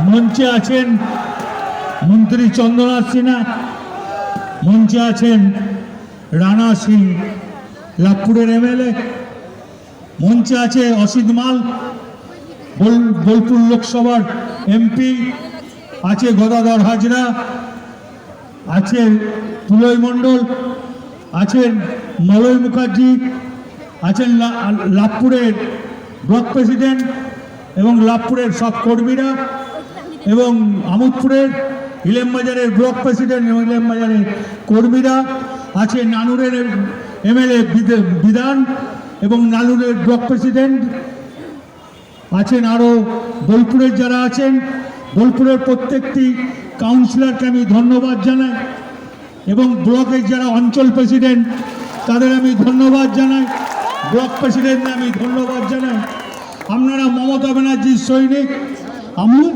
মঞ্চে আছেন মন্ত্রী চন্দ্রনাথ সিনহা, মঞ্চে আছেন রানা সিং লাভপুরের এমএলএ, মঞ্চে আছে অসিত মাল বোলপুর লোকসভার এমপি, আছে গদাধর হাজরা, আছে তুলয় মণ্ডল, আছেন মলয় মুখার্জি, আছেন লাভপুরের ব্লক প্রেসিডেন্ট এবং লাভপুরের সব কর্মীরা, এবং আমোদপুরের ইলেমবাজারের ব্লক প্রেসিডেন্ট এবং ইলেমবাজারের কর্মীরা, আছে নানুরের এমএলএ বিধান এবং নানুরের ব্লক প্রেসিডেন্ট আছেন, আরও বোলপুরের যারা আছেন, বোলপুরের প্রত্যেকটি কাউন্সিলরকে আমি ধন্যবাদ জানাই এবং ব্লকের যারা অঞ্চল প্রেসিডেন্ট তাদের আমি ধন্যবাদ জানাই, ব্লক প্রেসিডেন্টকে আমি ধন্যবাদ জানাই। আপনারা মমতা ব্যানার্জির সৈনিক, আমিও